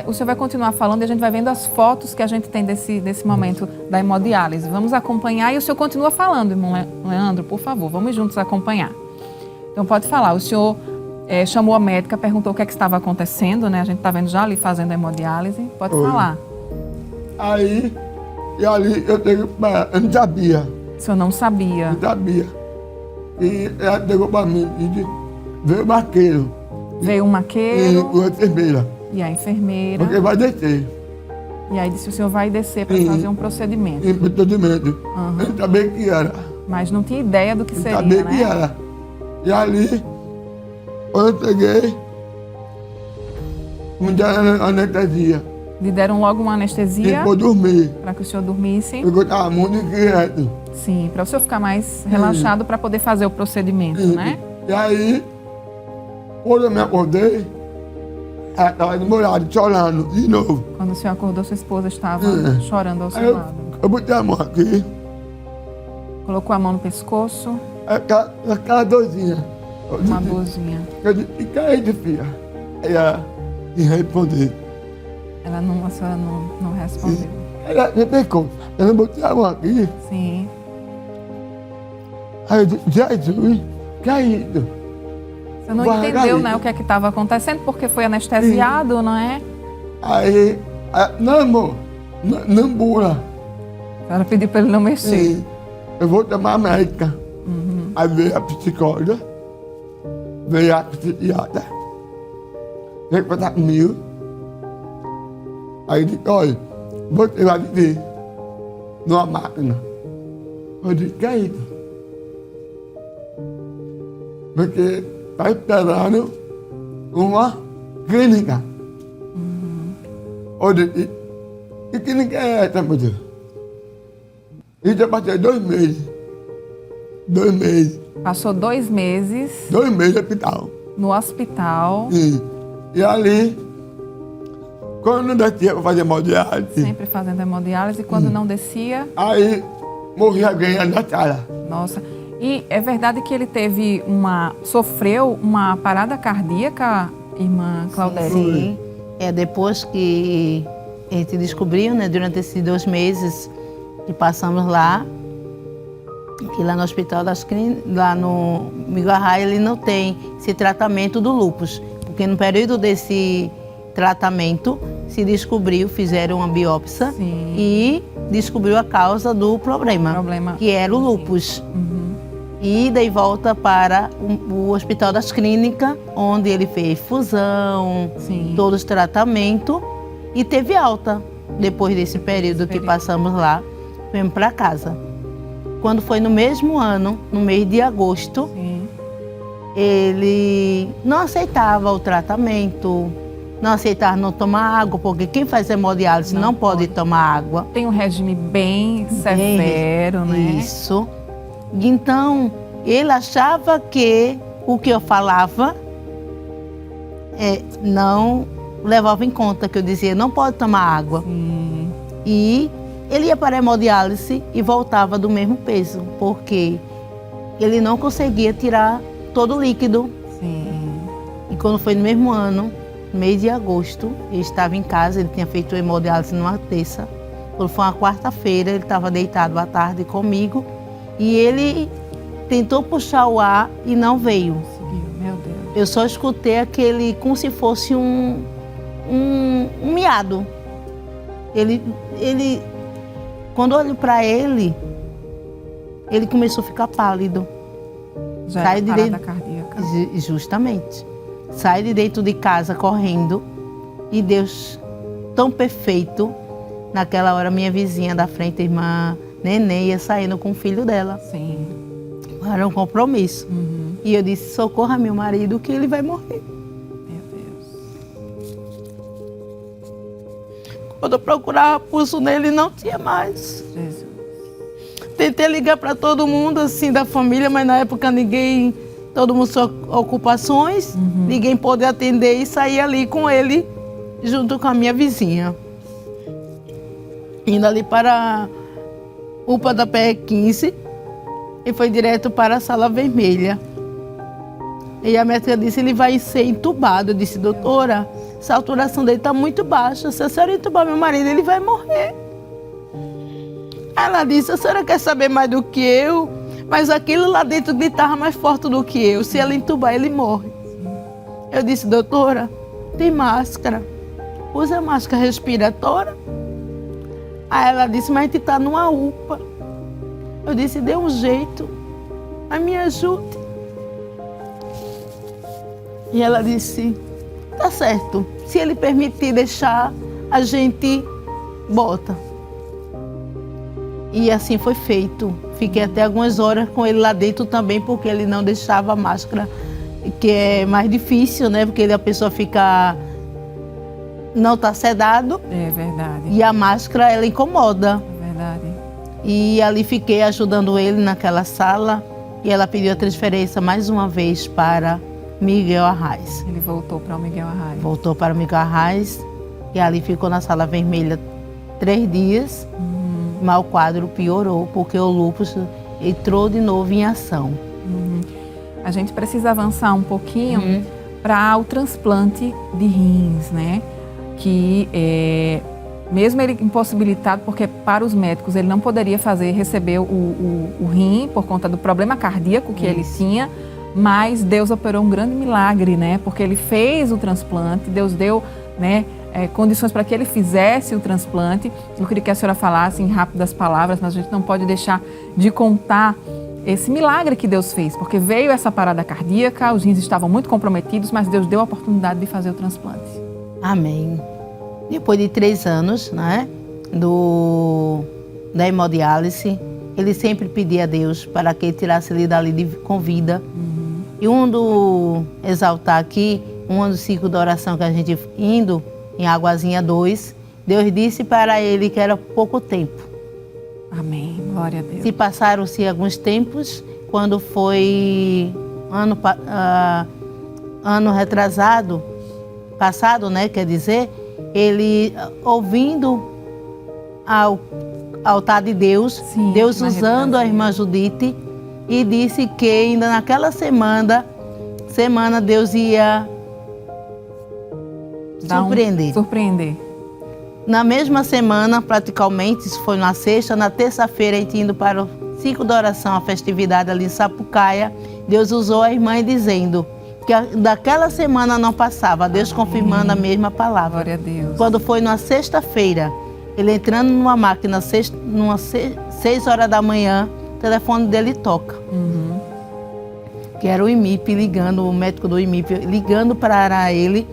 O senhor vai continuar falando e a gente vai vendo as fotos que a gente tem desse momento da hemodiálise. Vamos acompanhar e o senhor continua falando, irmão Leandro, por favor, vamos juntos acompanhar. Então pode falar, o senhor chamou a médica, perguntou o que é que estava acontecendo, né? A gente está vendo já ali fazendo a hemodiálise. Pode falar. Aí, e ali eu tenho eu não sabia. O senhor não sabia. Não sabia. E ela chegou para mim e disse, veio o maqueiro. Veio um E maqueiro a enfermeira. e a enfermeira. Porque vai descer. E aí disse o senhor vai descer para fazer um procedimento. Em procedimento. Eu não sabia que era. Mas não tinha ideia do que Não seria, sabia que né? era. E ali, quando eu cheguei, me deram anestesia. Lhe deram logo uma E anestesia vou dormir. para que o senhor dormisse. Porque eu estava muito inquieto. Sim, para o senhor ficar mais relaxado para poder fazer o procedimento, né? E aí, quando eu me acordei, ela estava do meu lado, chorando, de novo. Quando o senhor acordou, sua esposa estava chorando ao Aí seu lado. eu botei a mão aqui, Colocou a mão no pescoço, aquela dorzinha. uma dorzinha. Eu disse, fica aí, filha. Aí ela me respondeu. A senhora não respondeu. Ela repecou. Eu não botei a mão aqui. Sim. Aí eu disse, Jesus, que é isso? Você não Guarda entendeu, aí. né, o que é que estava acontecendo, porque foi anestesiado, não é? Aí, não, amor, não bula. A senhora pediu para ele não mexer. Eu vou tomar médica. Aí veio a psicóloga, veio a psiquiatra, veio contar comigo. Aí disse, olha, você vai viver numa máquina. Eu disse, que é isso? Porque está esperando uma clínica. Eu disse, que clínica é essa, meu Deus? Isso eu passei 2 meses. 2 meses. Passou 2 meses 2 meses no hospital. no hospital, E ali, quando não descia para fazer hemodiálise, sempre fazendo hemodiálise, e quando não descia, aí morria alguém ali na sala. nossa. E é verdade que ele sofreu uma parada cardíaca, irmã Claudete? Sim. Depois que a gente descobriu, né, durante esses 2 meses que passamos lá, que lá no Hospital das Clínicas, lá no Migarra, ele não tem esse tratamento do lúpus. Porque no período desse tratamento se descobriu, fizeram uma biópsia Sim. e descobriu a causa do problema. Que era o lúpus. E daí volta para o Hospital das Clínicas, onde ele fez fusão, Sim. todos os tratamentos, e teve alta. Depois desse período que passamos lá, viemos para casa. Quando foi no mesmo ano, no mês de agosto, Sim. ele não aceitava o tratamento, não aceitava não tomar água, porque quem faz hemodiálise não pode tomar água. Tem um regime bem severo, né? Isso. Então, ele achava que o que eu falava não levava em conta, que eu dizia, não pode tomar água. Sim. E ele ia para a hemodiálise e voltava do mesmo peso, porque ele não conseguia tirar todo o líquido. Sim. E quando foi no mesmo ano, mês de agosto, ele estava em casa, ele tinha feito hemodiálise numa terça. Quando foi uma quarta-feira, ele estava deitado à tarde comigo e ele tentou puxar o ar e não veio. Meu Deus. Eu só escutei aquele, como se fosse um miado. Ele, quando eu olho para ele começou a ficar pálido. Já Sai era de parada dentro- cardíaca. Justamente. Sai de dentro de casa correndo e Deus, tão perfeito, naquela hora minha vizinha da frente, a irmã Nenê, ia saindo com o filho dela. Sim. Era um compromisso. E eu disse, socorra meu marido que ele vai morrer. Meu Deus. Quando eu procurava pulso nele, não tinha mais. Jesus. Tentei ligar para todo mundo, assim, da família, mas na época todo mundo suas ocupações, ninguém pôde atender e saí ali com ele, junto com a minha vizinha. Indo ali para a UPA da PR15 e foi direto para a sala vermelha. E a médica disse, ele vai ser entubado. Eu disse, doutora, a saturação dele está muito baixa, se a senhora entubar meu marido, ele vai morrer. Ela disse, a senhora quer saber mais do que eu? Mas aquilo lá dentro gritava mais forte do que eu. Se ela entubar, ele morre. Eu disse, doutora, tem máscara. Usa máscara respiratória. Aí ela disse, mas a gente está numa UPA. Eu disse, dê um jeito. Mas me ajude. E ela disse, tá certo. Se ele permitir deixar, a gente bota. E assim foi feito. Fiquei até algumas horas com ele lá dentro também, porque ele não deixava a máscara, que é mais difícil, né? Porque a pessoa fica... não está sedado. É verdade. E a máscara, ela incomoda. É verdade. E ali fiquei ajudando ele naquela sala. E ela pediu a transferência mais uma vez para Miguel Arraes. Ele voltou para o Miguel Arraes. Voltou para o Miguel Arraes e ali ficou na sala vermelha 3 dias, mas o quadro piorou, porque o lúpus entrou de novo em ação. A gente precisa avançar um pouquinho para o transplante de rins, né? Que mesmo ele impossibilitado, porque para os médicos ele não poderia receber o rim por conta do problema cardíaco que ele tinha, mas Deus operou um grande milagre, né? Porque ele fez o transplante, Deus deu, né, condições para que ele fizesse o transplante. Eu queria que a senhora falasse em rápidas palavras, mas a gente não pode deixar de contar esse milagre que Deus fez, porque veio essa parada cardíaca, os rins estavam muito comprometidos, mas Deus deu a oportunidade de fazer o transplante. Amém. Depois de 3 anos, né, da hemodiálise, ele sempre pedia a Deus para que ele tirasse ele dali com vida. E exaltar aqui, um dos ciclos de oração que a gente indo em Águazinha 2, Deus disse para ele que era pouco tempo. Amém. Glória a Deus. Se passaram-se alguns tempos, quando foi ano retrasado, passado, né, quer dizer, ele ouvindo ao altar de Deus, Sim, Deus usando a irmã Judite, e disse que ainda naquela semana Deus ia surpreender. Na mesma semana, praticamente, isso foi na sexta, na terça-feira, a gente indo para o ciclo de oração, a festividade ali em Sapucaia, Deus usou a irmã dizendo que daquela semana não passava, Deus confirmando a mesma palavra. Glória a Deus. Quando foi na sexta-feira, ele entrando numa máquina, 6 horas da manhã, o telefone dele toca. Que era o IMIP ligando, o médico do IMIP ligando para ele,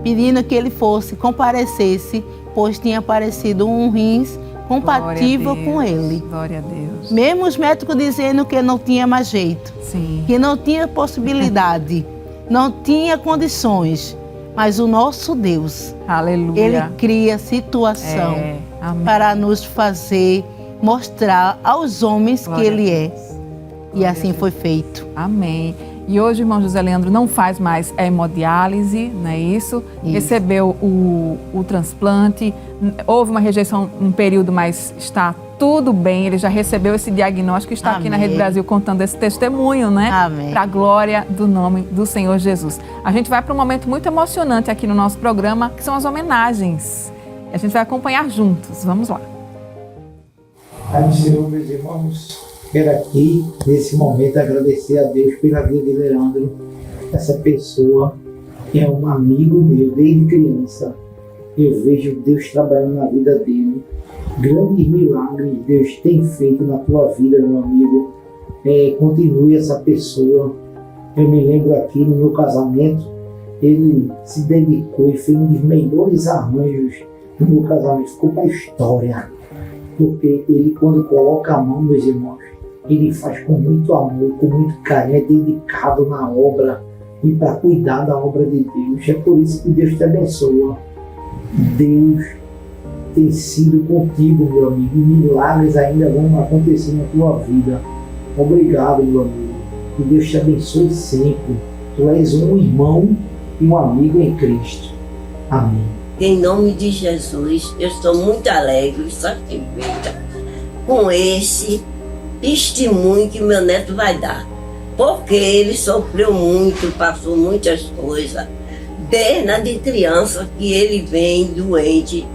pedindo que ele comparecesse, pois tinha aparecido um rins compatível com ele. Glória a Deus. Mesmo os médicos dizendo que não tinha mais jeito, Sim. que não tinha possibilidade, não tinha condições, mas o nosso Deus, Aleluia. Ele cria situação para nos fazer mostrar aos homens Glória que Ele é. E Glória assim foi feito. Amém. E hoje o irmão José Leandro não faz mais a hemodiálise, não é isso? Recebeu o transplante, houve uma rejeição um período, mas está tudo bem, ele já recebeu esse diagnóstico e está aqui na Rede Brasil contando esse testemunho, né? Amém. Para a glória do nome do Senhor Jesus. A gente vai para um momento muito emocionante aqui no nosso programa, que são as homenagens. A gente vai acompanhar juntos. Vamos lá. Pai Senhor, meus irmãos, quero aqui, nesse momento, agradecer a Deus pela vida de Leandro, essa pessoa que é um amigo meu desde criança. Eu vejo Deus trabalhando na vida dele. Grandes milagres Deus tem feito na tua vida, meu amigo. Continue essa pessoa. Eu me lembro aqui no meu casamento, ele se dedicou e fez um dos melhores arranjos no meu casamento. Ficou para a história. Porque ele, quando coloca a mão, meus irmãos, ele faz com muito amor, com muito carinho, é dedicado na obra e para cuidar da obra de Deus. É por isso que Deus te abençoa. Deus tem sido contigo, meu amigo, e milagres ainda vão acontecer na tua vida. Obrigado, meu amigo. Que Deus te abençoe sempre. Tu és um irmão e um amigo em Cristo. Amém. Em nome de Jesus, eu estou muito alegre e satisfeita com esse testemunho que meu neto vai dar. Porque ele sofreu muito, passou muitas coisas, desde criança que ele vem doente.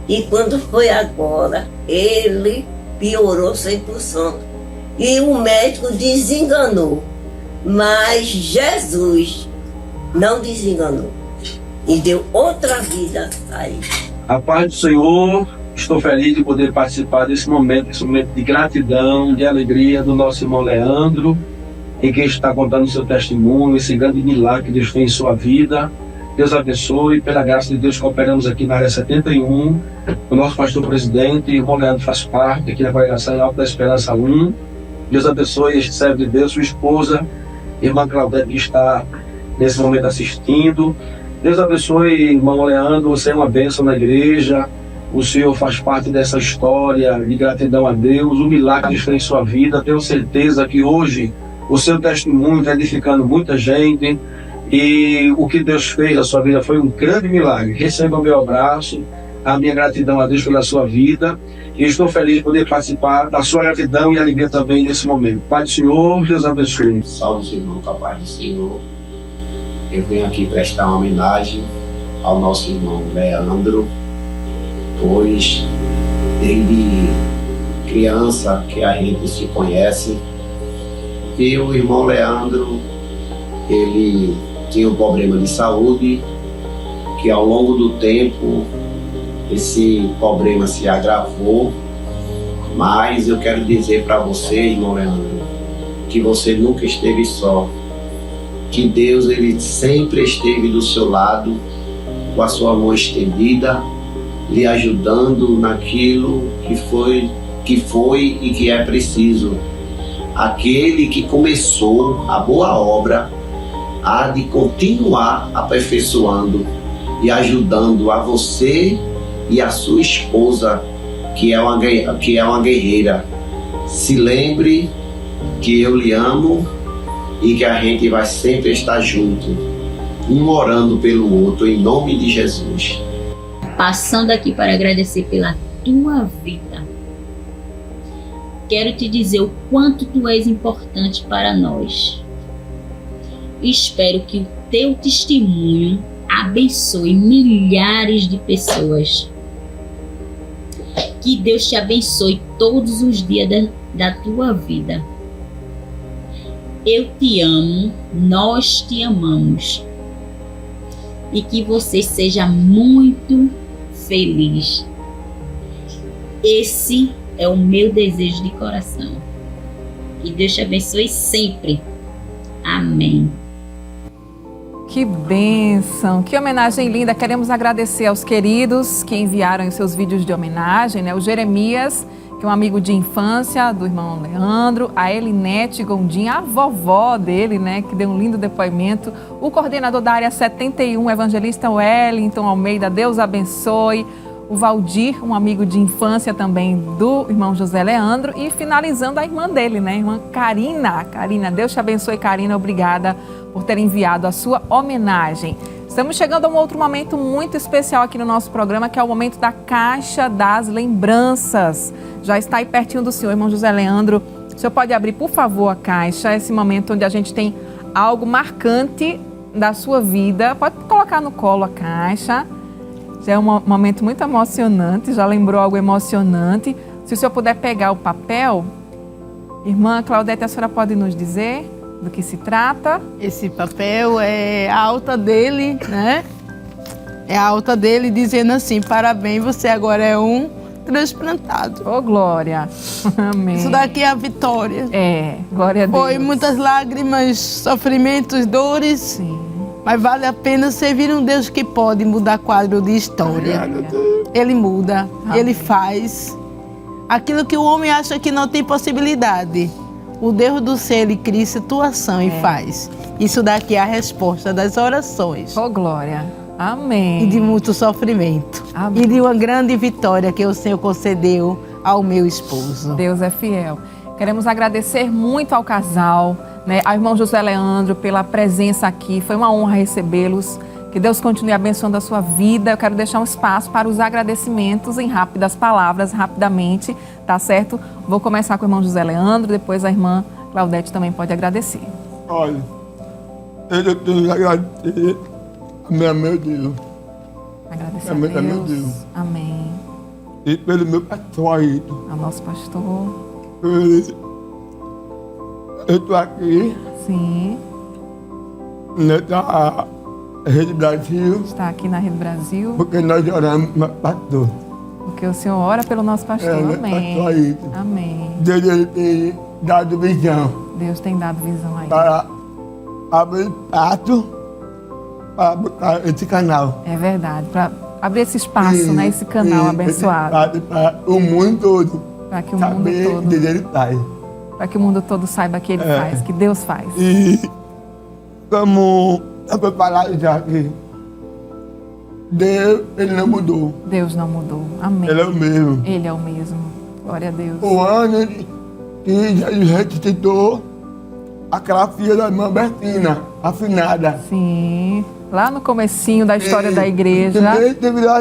E quando foi agora, ele piorou 100%. E o médico desenganou. Mas Jesus não desenganou. E deu outra vida a ele. A paz do Senhor, estou feliz de poder participar desse momento de gratidão, de alegria do nosso irmão Leandro, em quem está contando o seu testemunho, esse grande milagre que Deus fez em sua vida. Deus abençoe, pela graça de Deus, cooperamos aqui na área 71. O nosso pastor presidente, o irmão Leandro, faz parte aqui da congregação em Alto da Esperança 1. Deus abençoe este servo de Deus, sua esposa, irmã Claudete, que está nesse momento assistindo. Deus abençoe, irmão Leandro, você é uma bênção na igreja. O Senhor faz parte dessa história de gratidão a Deus, o milagre que fez em sua vida. Tenho certeza que hoje o seu testemunho está edificando muita gente. E o que Deus fez na sua vida foi um grande milagre. Receba o meu abraço, a minha gratidão a Deus pela sua vida. E estou feliz de poder participar da sua gratidão e alegria também nesse momento. Pai do Senhor, Deus abençoe. Salve os irmãos, com a paz do Senhor. Eu venho aqui prestar uma homenagem ao nosso irmão Leandro, pois desde criança que a gente se conhece. E o irmão Leandro, ele tinha um problema de saúde, que ao longo do tempo esse problema se agravou, mas eu quero dizer para você, irmão Leandro, que você nunca esteve só, que Deus ele sempre esteve do seu lado, com a sua mão estendida, lhe ajudando naquilo que foi e que é preciso. Aquele que começou a boa obra há de continuar aperfeiçoando e ajudando a você e a sua esposa, que é uma guerreira. Se lembre que eu lhe amo e que a gente vai sempre estar junto, um orando pelo outro, em nome de Jesus. Passando aqui para agradecer pela tua vida. Quero te dizer o quanto tu és importante para nós. Espero que o teu testemunho abençoe milhares de pessoas. Que Deus te abençoe todos os dias da tua vida. Eu te amo, nós te amamos. E que você seja muito feliz. Esse é o meu desejo de coração. Que Deus te abençoe sempre. Amém. Que bênção, que homenagem linda. Queremos agradecer aos queridos que enviaram os seus vídeos de homenagem, né? O Jeremias, que é um amigo de infância do irmão Leandro, a Elinete Gondim, a vovó dele, né, que deu um lindo depoimento, o coordenador da área 71, o evangelista Wellington Almeida, Deus abençoe, o Valdir, um amigo de infância também do irmão José Leandro, e finalizando a irmã dele, né, a irmã Karina. Karina, Deus te abençoe, Karina, obrigada por ter enviado a sua homenagem. Estamos chegando a um outro momento muito especial aqui no nosso programa, que é o momento da Caixa das Lembranças. Já está aí pertinho do senhor, irmão José Leandro. O senhor pode abrir, por favor, a caixa, esse momento onde a gente tem algo marcante da sua vida. Pode colocar no colo a caixa. Já é um momento muito emocionante, já lembrou algo emocionante. Se o senhor puder pegar o papel, irmã Claudete, a senhora pode nos dizer do que se trata? Esse papel é a alta dele, né? É a alta dele dizendo assim: parabéns, você agora é um transplantado. Ô, glória! Amém. Isso daqui é a vitória. É, glória a Deus. Foi muitas lágrimas, sofrimentos, dores. Sim. Mas vale a pena servir um Deus que pode mudar quadro de história. Ele muda, ele faz aquilo que o homem acha que não tem possibilidade. O Deus do céu, ele cria situação e faz. Isso daqui é a resposta das orações. Oh, glória. Amém. E de muito sofrimento. Amém. E de uma grande vitória que o Senhor concedeu ao meu esposo. Deus é fiel. Queremos agradecer muito ao casal, né, ao irmão José Leandro, pela presença aqui. Foi uma honra recebê-los. Que Deus continue abençoando a sua vida. Eu quero deixar um espaço para os agradecimentos em rápidas palavras, rapidamente, tá certo? Vou começar com o irmão José Leandro, depois a irmã Claudete também pode agradecer. Olha, eu tenho que agradecer a meu Deus. Agradecer a Deus. Amém. E pelo meu pastor aí. Ao nosso pastor. Eu estou aqui. Sim. Nessa Rede Brasil. Está aqui na Rede Brasil. Porque nós oramos pelo pastor. Porque o Senhor ora pelo nosso pastor. Amém. Pastor aí. Amém. Deus ele tem dado visão. Deus tem dado visão aí. Para abrir espaço para botar esse canal. É verdade. Para abrir esse espaço, né? Esse canal abençoado. Para o mundo todo. Para que o mundo todo. Que ele faz. Para que o mundo todo saiba que ele faz, que Deus faz. E como eu falado já aqui, Deus, ele não mudou. Deus não mudou. Amém. Ele é o mesmo. Ele é o mesmo. Glória a Deus. O ano que Jesus ressuscitou, aquela filha da irmã Bertina, afinada. Sim. Lá no comecinho da história da igreja.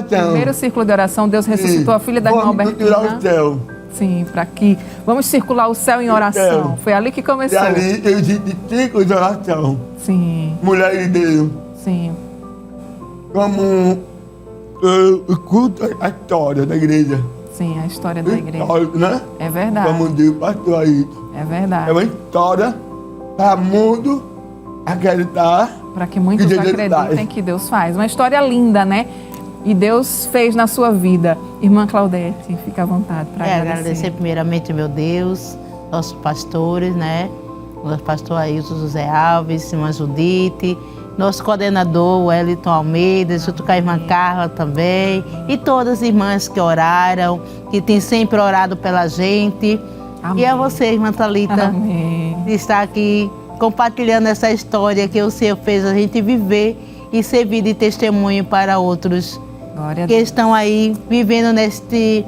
Primeiro círculo de oração, Deus ressuscitou a filha da irmã Bertina. Sim, para aqui. Vamos circular o céu em oração. Foi ali que começou. E ali eu disse círculo de oração. Sim. Mulher de Deus. Sim. Como eu escuto a história da igreja. Sim, a história da igreja. Né? É verdade. Como Deus passou aí. É verdade. É uma história para o mundo acreditar. Para que muitos acreditem que Deus faz. Uma história linda, né? E Deus fez na sua vida. Irmã Claudete, fica à vontade para agradecer primeiramente, meu Deus, nossos pastores, né? Nosso pastor Ailton José Alves, irmã Judite, nosso coordenador Wellington Almeida, junto com a irmã Carla também, e todas as irmãs que oraram, que têm sempre orado pela gente. Amém. E a você, irmã Thalita, Amém. De estar aqui compartilhando essa história que o Senhor fez a gente viver e servir de testemunho para outros que estão aí vivendo neste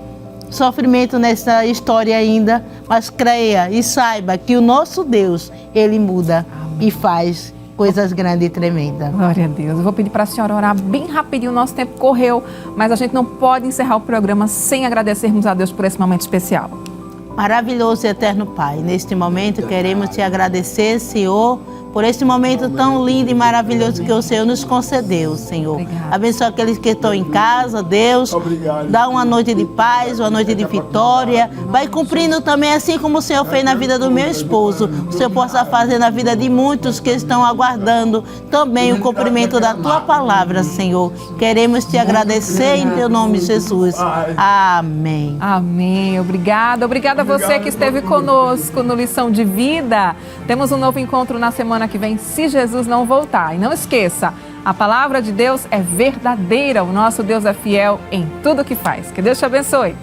sofrimento, nessa história ainda, mas creia e saiba que o nosso Deus, Ele muda. Amém. E faz coisas grandes e tremendas. Glória a Deus. Eu vou pedir para a senhora orar bem rapidinho, o nosso tempo correu, mas a gente não pode encerrar o programa sem agradecermos a Deus por esse momento especial. Maravilhoso e eterno Pai, neste momento queremos te agradecer, Senhor, por este momento tão lindo e maravilhoso que o Senhor nos concedeu, Senhor. Obrigada. Abençoa aqueles que estão em casa, Deus. Obrigado. Dá uma noite de paz, uma noite de vitória. Vai cumprindo também, assim como o Senhor fez na vida do meu esposo. O Senhor possa fazer na vida de muitos que estão aguardando também o cumprimento da Tua palavra, Senhor. Queremos te agradecer em Teu nome, Jesus. Amém. Amém. Obrigada. Obrigada a você que esteve conosco no Lição de Vida. Temos um novo encontro na semana que vem, se Jesus não voltar. E não esqueça, a palavra de Deus é verdadeira. O nosso Deus é fiel em tudo que faz. Que Deus te abençoe.